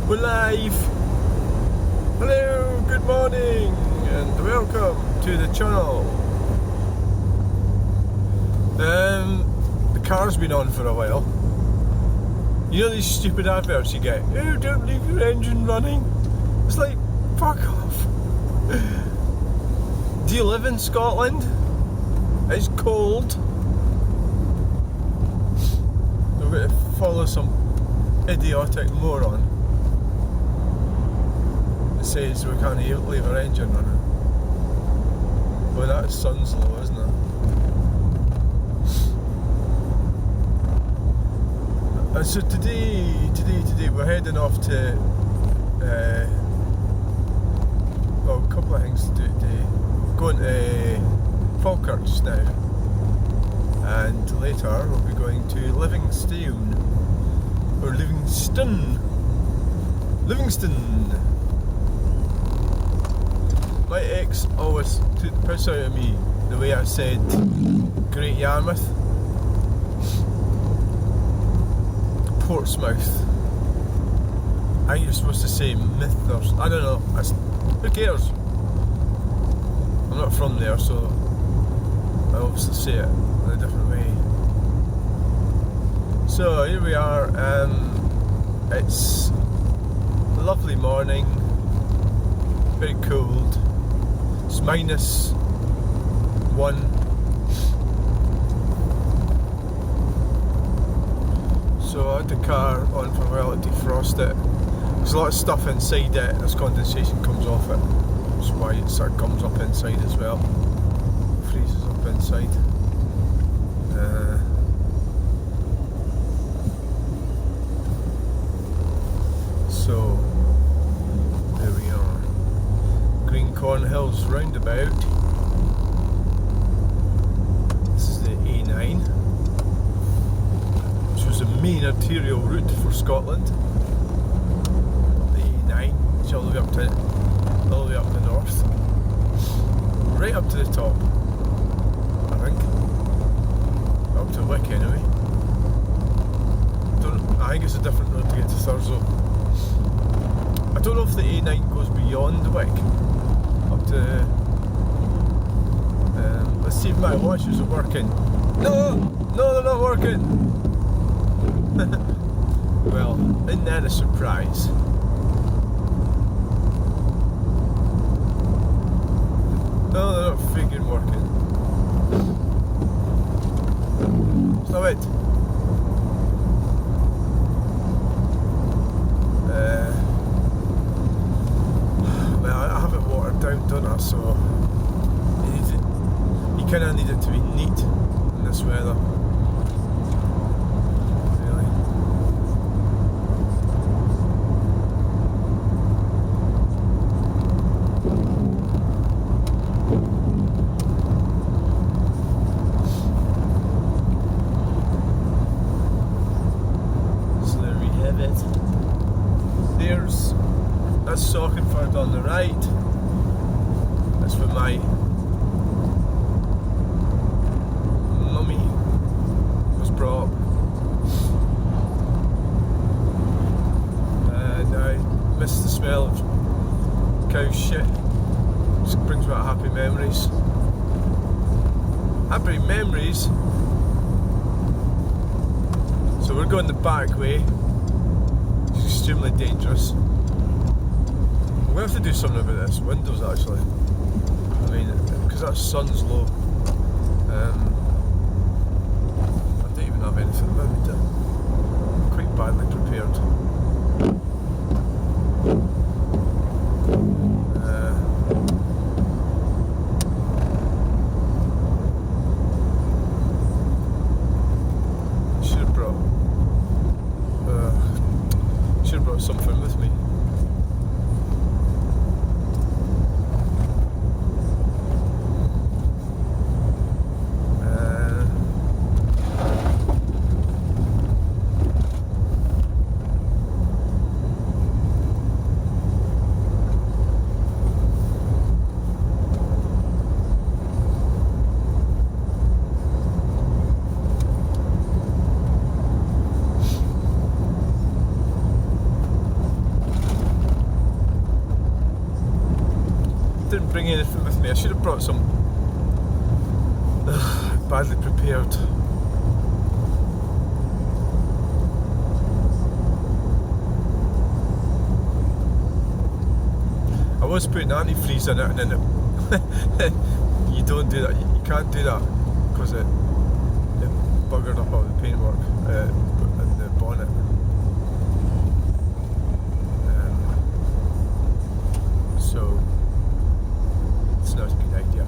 We're live! Hello, good morning, and welcome to the channel. The car's been on for a while. You know these stupid adverts you get? Oh, don't leave your engine running. It's like, fuck off. Do you live in Scotland? It's cold. We're going to follow some idiotic moron. Says we can't leave our engine running. Well, that's sun's low, isn't it? And so today we're heading off to well, a couple of things to do today. We're going to Falkirk just now, and later we'll be going to Livingston. My ex always took the piss out of me the way I said Great Yarmouth. Portsmouth. I think you're supposed to say Myth or I don't know. Who cares? I'm not from there, so I obviously say it in a different way. So here we are. It's a lovely morning. Very cold. It's -1. So I had the car on for a while to defrost it. There's a lot of stuff inside it as condensation comes off it. That's why it sort of comes up inside as well. Freezes up inside. So there we are. Cornhills roundabout. This is the A9, which was the main arterial route for Scotland. The A9, which all the way up the north, right up to the top. I think up to Wick anyway. I think it's a different road to get to Thurso. I don't know if the A9 goes beyond Wick. Let's see if my watches are working. No, they're not working. Well, isn't that a surprise? No, they're not freaking working. Stop it. Well, I have it watered down, don't I? So you kind of need it to be neat in this weather. Really. So there we have it. That's Saukenford on the right. That's where my mummy was brought up. And I miss the smell of cow shit. Just brings back happy memories. Happy memories. So we're going the back way. It's extremely dangerous. We have to do something about this windows actually. I mean, because that sun's low. I don't even have anything about it. Quite badly prepared. Should have brought something with me. bring anything with me. I should have brought some badly prepared. I was putting antifreeze in it, and then you don't do that. You can't do that because it buggered up all the paintwork in the bonnet. So it's not a good idea.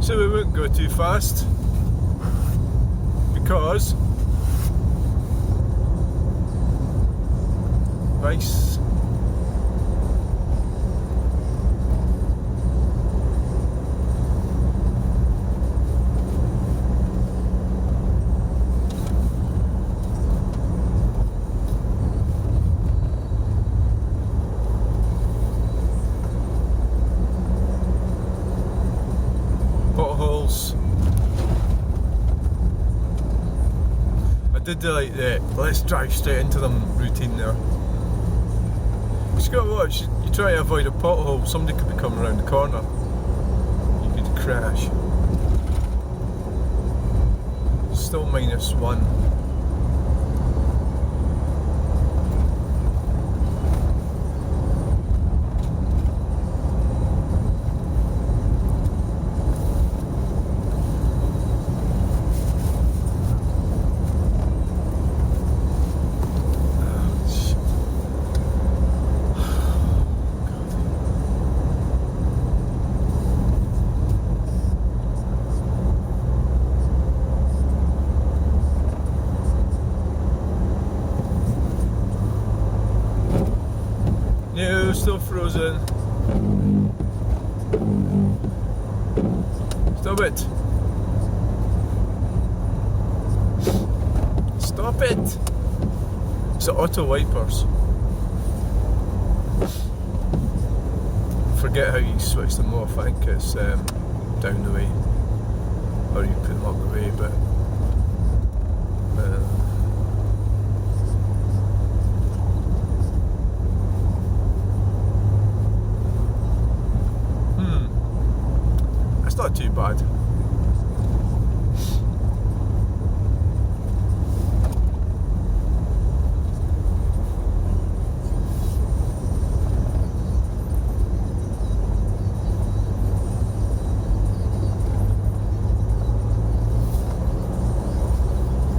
So we won't go too fast because nice. Potholes. I did the let's drive straight into them routine there. You got to watch, you try to avoid a pothole, somebody could be coming around the corner. You could crash. Still -1. No, still frozen. Stop it. Stop it. It's the auto wipers. Forget how you switch them off. I think it's down the way, or you put them up the way, but it's not too bad.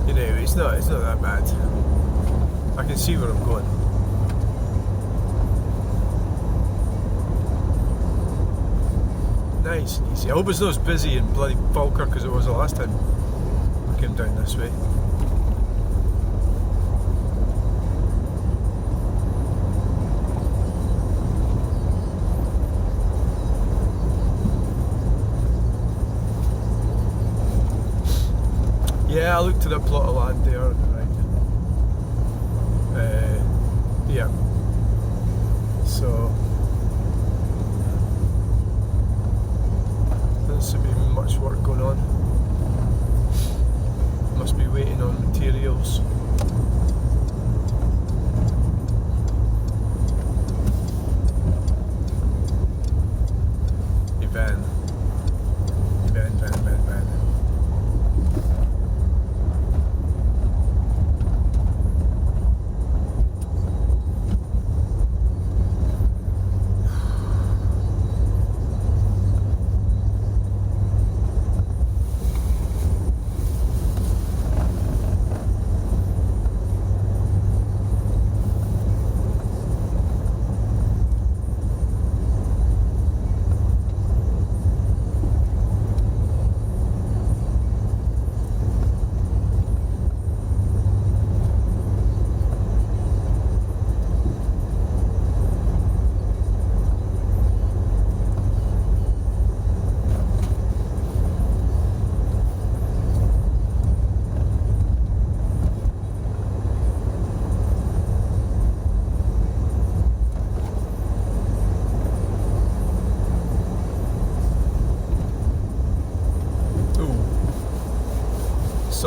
You know, it's not that bad. I can see where I'm going. Nice and easy. I hope it's not as busy in bloody Falkirk as it was the last time I came down this way. Yeah, I looked at that plot of land there on the right. Yeah. So doesn't seem to be much work going on. Must be waiting on materials. Van.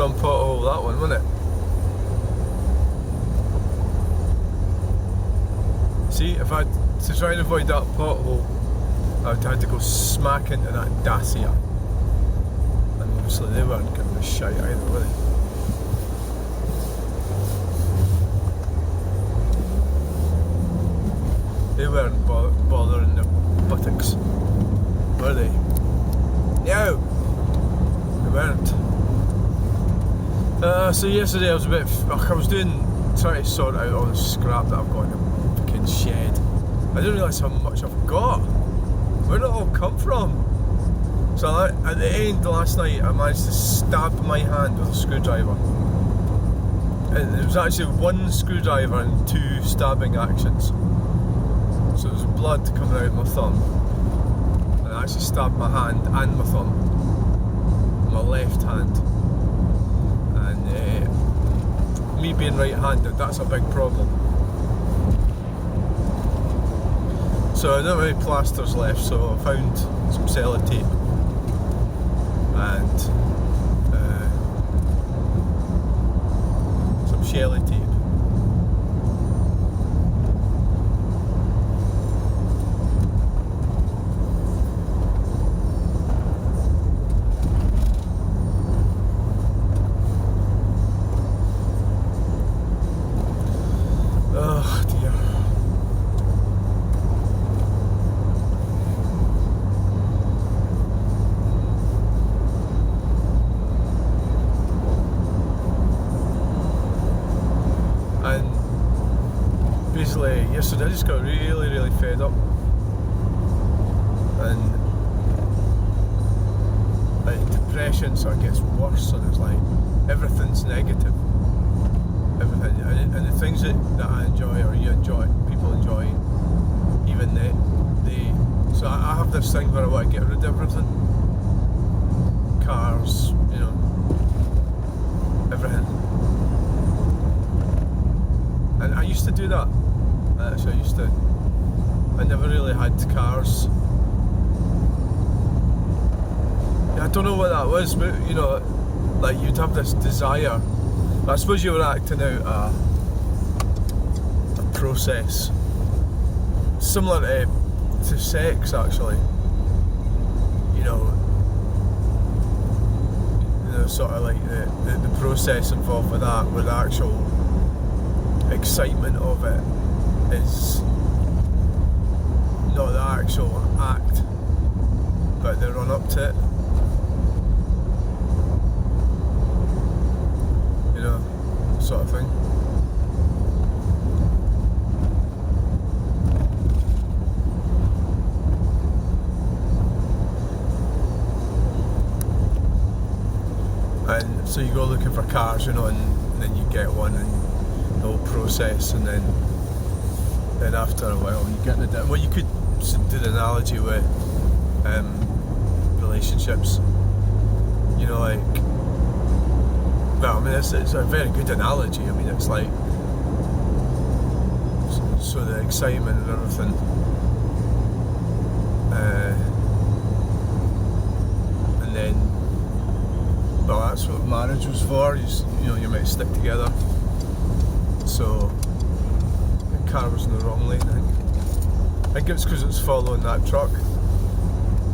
some pothole, that one, wasn't it? See, if I to try and avoid that pothole, I would have to go smack into that Dacia. And obviously they weren't giving a shite either, were they? They weren't bothering their buttocks, were they? No! They weren't. So yesterday I was I was trying to sort out all the scrap that I've got in the fucking shed. I didn't realise how much I've got. Where did it all come from? So at the end last night I managed to stab my hand with a screwdriver. And it was actually one screwdriver and 2 stabbing actions. So there was blood coming out of my thumb. And I actually stabbed my hand and my thumb. My left hand. And me being right-handed, that's a big problem. So I don't have any plasters left, so I found some sellotape and some shelly tape. Oh dear. And basically yesterday I just got really fed up, and like depression sort of gets worse, and it's like everything's negative. Everything, and the things that I enjoy or you enjoy, people enjoy, even they so I have this thing where I want to get rid of everything. Cars, you know, everything. And I used to do that. So I never really had cars. I don't know what that was, but you know, like you'd have this desire. I suppose you were acting out a process similar to sex, actually. You know, sort of like the process involved with that, with the actual excitement of it, is not the actual act, but the run up to it. You know, sort of thing. And so you go looking for cars, you know, and then you get one, and the whole process, and then after a while you get the well, you could do the analogy with relationships, you know, like, well, I mean, it's a very good analogy. I mean, it's like, so the excitement and everything, and then, well, that's what marriage was for. You know, you might stick together. So the car was in the wrong lane, I think it's because it's following that truck.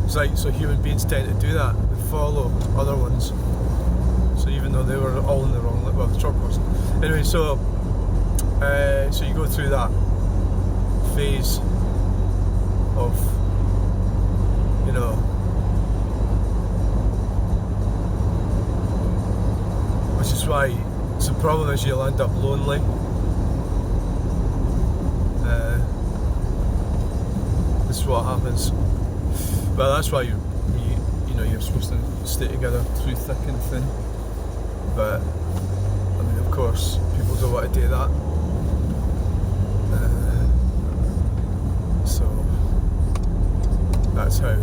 It's like, so human beings tend to do that, they follow other ones. So even though they were all in the wrong lane, well, the truck wasn't. Anyway, so you go through that phase of, you know, which is why, so the problem is you'll end up lonely. This is what happens. Well, that's why you know, you're supposed to stay together through thick and thin. But I mean, of course, people don't want to do that. So that's how,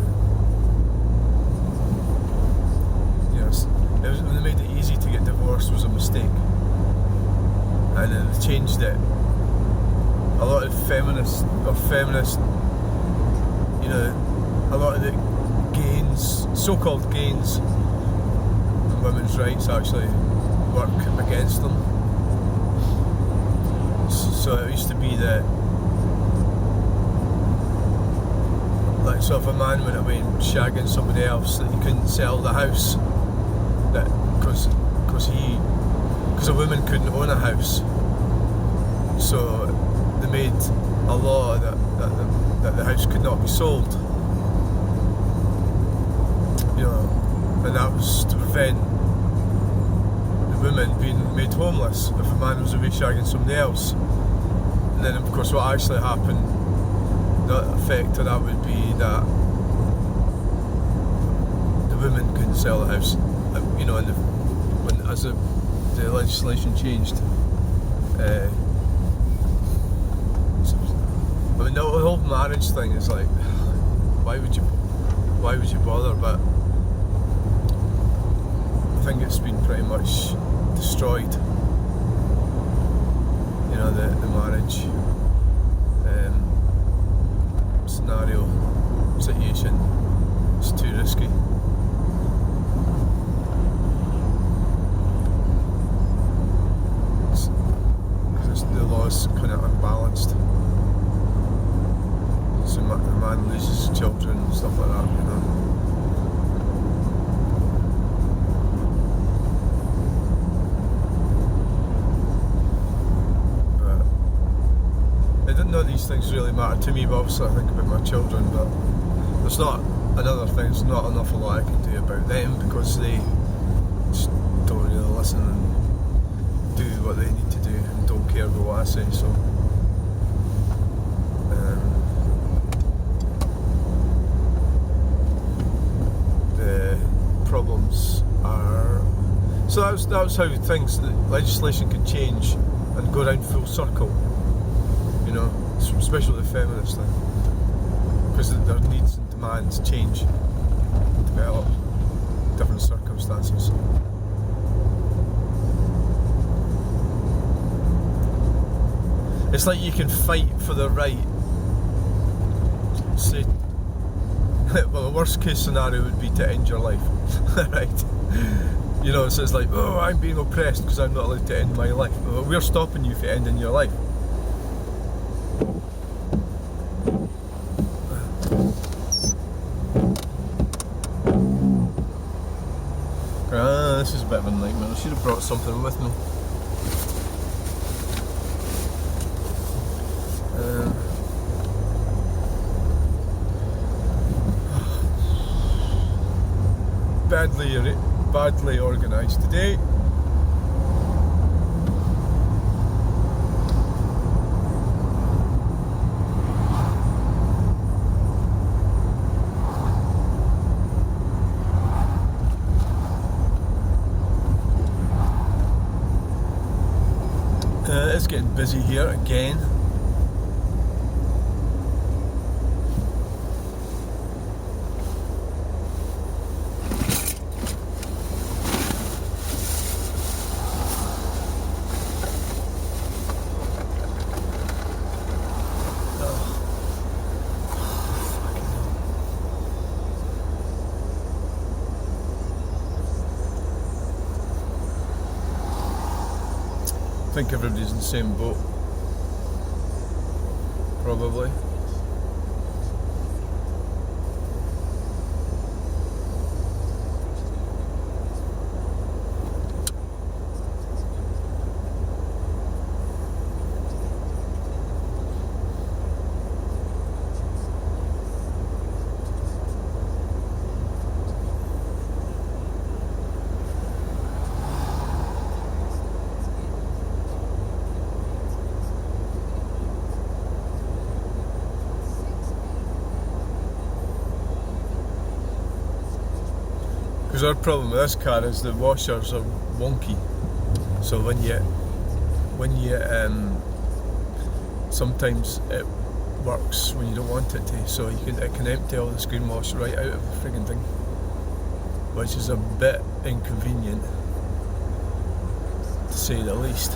you know, when they made it easy to get divorced was a mistake, and then they changed it. A lot of feminists, you know, a lot of the gains, so-called gains in women's rights, actually work against them. So it used to be that, like, so if a man went away shagging somebody else, that he couldn't sell the house, that because a woman couldn't own a house, so they made a law that the house could not be sold. You know, and that was to prevent the women being made homeless if a man was away shagging somebody else. And then, of course, what actually happened, the effect of that would be that the women couldn't sell the house. You know, as the legislation changed. I mean, the whole marriage thing is like, why would you bother? But I think it's been pretty much destroyed. You know, the marriage situation. It's too risky. Because the law's kind of unbalanced. So the man loses children and stuff like that, you know. But I didn't know these things really matter to me, but obviously I think about my children, but there's not another thing, there's not an awful lot I can do about them because they just don't really listen and do what they need to do and don't care about what I say, so problems are. So that was how things, the legislation could change and go around full circle, you know, especially the feminist thing, because their needs and demands change, develop, different circumstances. It's like you can fight for the right, say, well, the worst case scenario would be to end your life, right? You know, so it's like, oh, I'm being oppressed because I'm not allowed to end my life. Well, we're stopping you from ending your life. This is a bit of a nightmare. I should have brought something with me. Badly organised today. It's getting busy here again. I think everybody's in the same boat, probably. Because our problem with this car is the washers are wonky. So when you sometimes it works when you don't want it to. So it can empty all the screen wash right out of the frigging thing, which is a bit inconvenient, to say the least.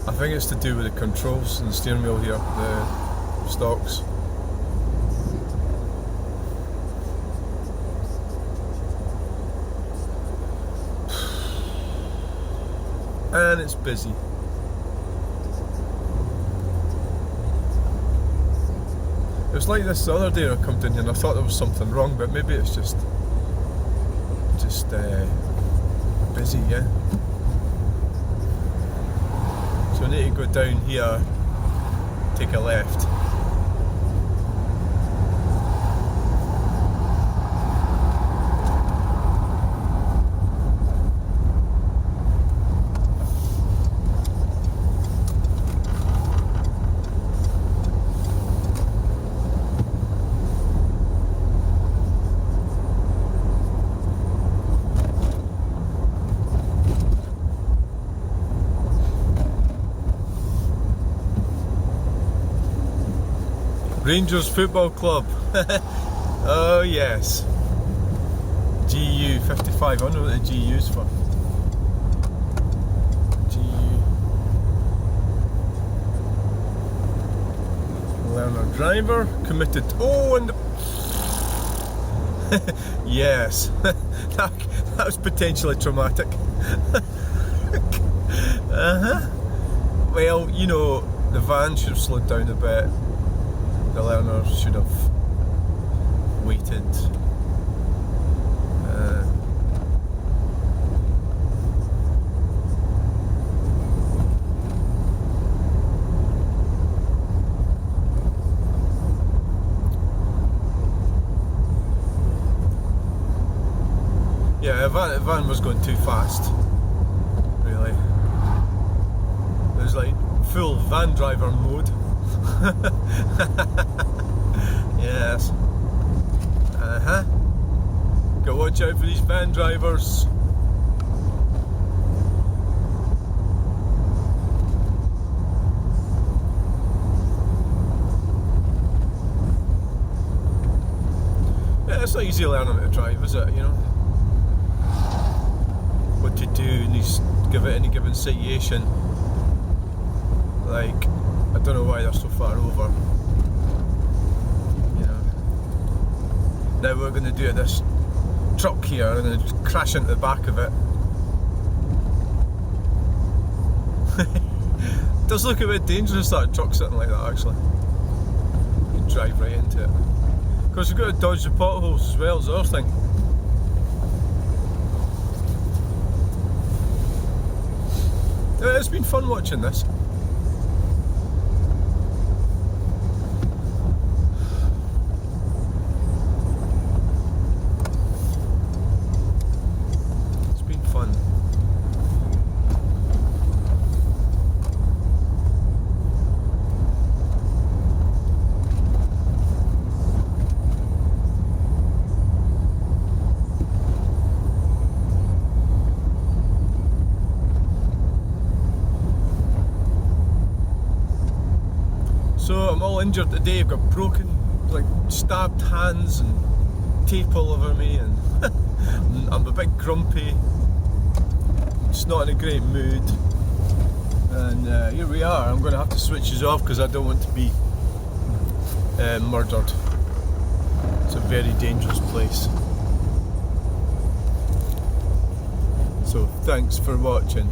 I think it's to do with the controls and the steering wheel here, the stocks. and it's busy. It was like this the other day I come down here and I thought there was something wrong, but maybe it's just busy, yeah. So I need to go down here, take a left. Rangers Football Club. Oh yes. GU 55. I wonder what the GU's for. GU. Learner driver committed. Oh, and yes. that was potentially traumatic. Well, you know, the van should have slowed down a bit. The learner should have waited. Yeah, the van was going too fast. Really, it was like full van driver mode. Yes. Gotta watch out for these van drivers. Yeah, it's not easy learning how to drive, is it? You know what to do in any given situation. Like, I don't know why they're so far over. You know. Now what we're going to do at this truck here, I'm going to crash into the back of it. It does look a bit dangerous, that truck sitting like that, actually. You can drive right into it. Of course, you've got to dodge the potholes as well as the other thing. It's been fun watching this. So I'm all injured today. I've got broken, like stabbed hands and tape all over me, and I'm a bit grumpy. Just not in a great mood. And here we are. I'm going to have to switch this off because I don't want to be murdered. It's a very dangerous place. So thanks for watching.